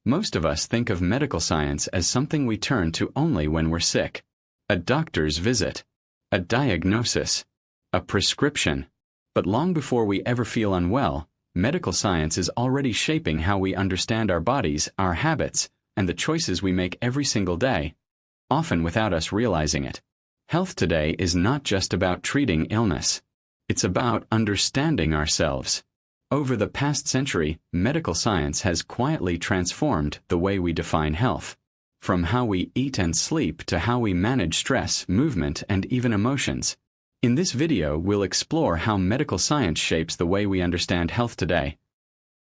Most of us think of medical science as something we turn to only when we're sick. A doctor's visit, a diagnosis, a prescription. But long before we ever feel unwell, medical science is already shaping how we understand our bodies, our habits, and the choices we make every single day, often without us realizing it. Health today is not just about treating illness. It's about understanding ourselves. Over the past century, medical science has quietly transformed the way we define health. From how we eat and sleep to how we manage stress, movement, and even emotions. In this video, we'll explore how medical science shapes the way we understand health today.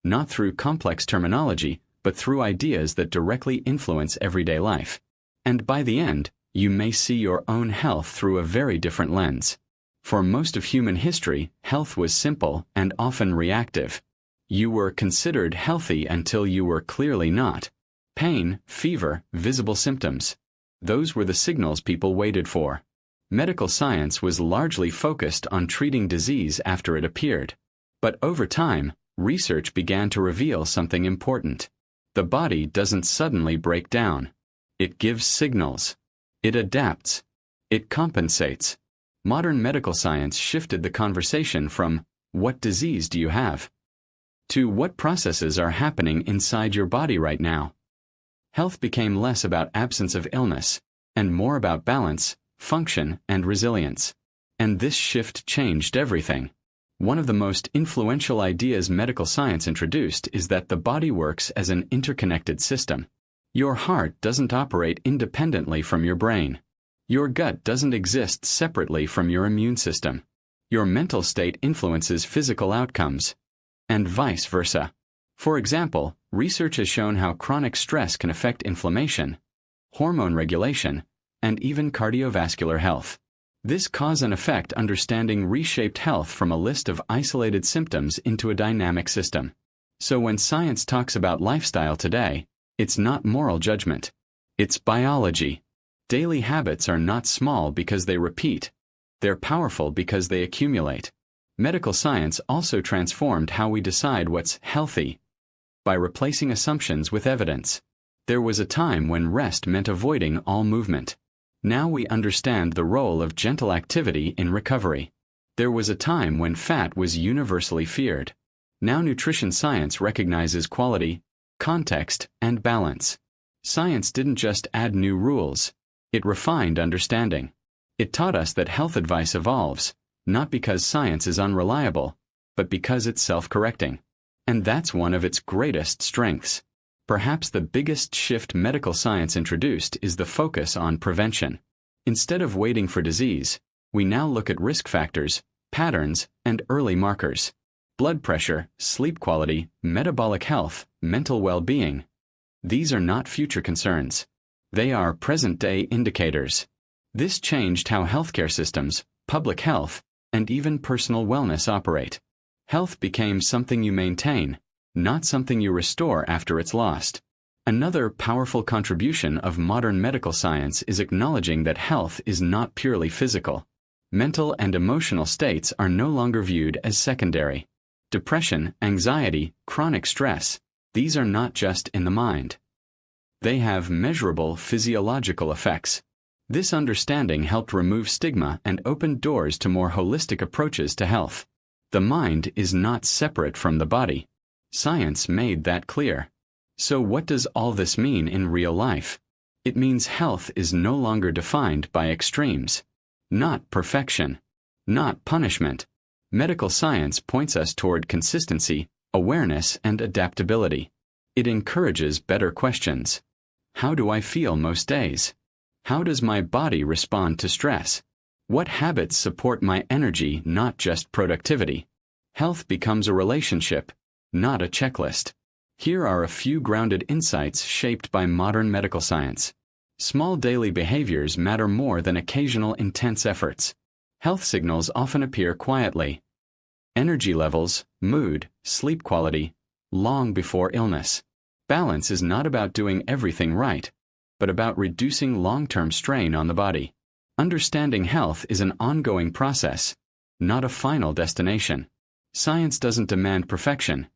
Not through complex terminology, but through ideas that directly influence everyday life. And by the end, you may see your own health through a very different lens. For most of human history, health was simple and often reactive. You were considered healthy until you were clearly not. Pain, fever, visible symptoms. Those were the signals people waited for. Medical science was largely focused on treating disease after it appeared. But over time, research began to reveal something important. The body doesn't suddenly break down. It gives signals. It adapts. It compensates. Modern medical science shifted the conversation from, "What disease do you have?" to "What processes are happening inside your body right now?" Health became less about absence of illness, and more about balance, function, and resilience. And this shift changed everything. One of the most influential ideas medical science introduced is that the body works as an interconnected system. Your heart doesn't operate independently from your brain. Your gut doesn't exist separately from your immune system. Your mental state influences physical outcomes, and vice versa. For example, research has shown how chronic stress can affect inflammation, hormone regulation, and even cardiovascular health. This cause and effect understanding reshaped health from a list of isolated symptoms into a dynamic system. So when science talks about lifestyle today, it's not moral judgment. It's biology. Daily habits are not small because they repeat. They're powerful because they accumulate. Medical science also transformed how we decide what's healthy by replacing assumptions with evidence. There was a time when rest meant avoiding all movement. Now we understand the role of gentle activity in recovery. There was a time when fat was universally feared. Now nutrition science recognizes quality, context, and balance. Science didn't just add new rules. It refined understanding. It taught us that health advice evolves, not because science is unreliable, but because it's self-correcting. And that's one of its greatest strengths. Perhaps the biggest shift medical science introduced is the focus on prevention. Instead of waiting for disease, we now look at risk factors, patterns, and early markers. Blood pressure, sleep quality, metabolic health, mental well-being. These are not future concerns. They are present-day indicators. This changed how healthcare systems, public health, and even personal wellness operate. Health became something you maintain, not something you restore after it's lost. Another powerful contribution of modern medical science is acknowledging that health is not purely physical. Mental and emotional states are no longer viewed as secondary. Depression, anxiety, chronic stress, these are not just in the mind. They have measurable physiological effects. This understanding helped remove stigma and opened doors to more holistic approaches to health. The mind is not separate from the body. Science made that clear. So what does all this mean in real life? It means health is no longer defined by extremes. Not perfection. Not punishment. Medical science points us toward consistency, awareness, and adaptability. It encourages better questions. How do I feel most days? How does my body respond to stress? What habits support my energy, not just productivity? Health becomes a relationship, not a checklist. Here are a few grounded insights shaped by modern medical science. Small daily behaviors matter more than occasional intense efforts. Health signals often appear quietly. Energy levels, mood, sleep quality, long before illness. Balance is not about doing everything right, but about reducing long-term strain on the body. Understanding health is an ongoing process, not a final destination. Science doesn't demand perfection.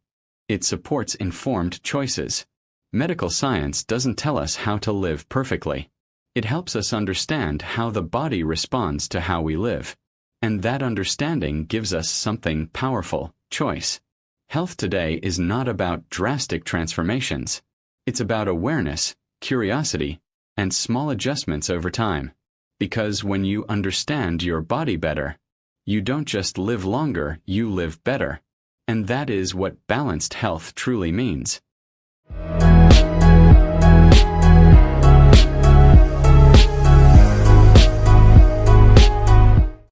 It supports informed choices. Medical science doesn't tell us how to live perfectly. It helps us understand how the body responds to how we live. And that understanding gives us something powerful: choice. Health today is not about drastic transformations. It's about awareness, curiosity, and small adjustments over time. Because when you understand your body better, you don't just live longer, you live better. And that is what balanced health truly means.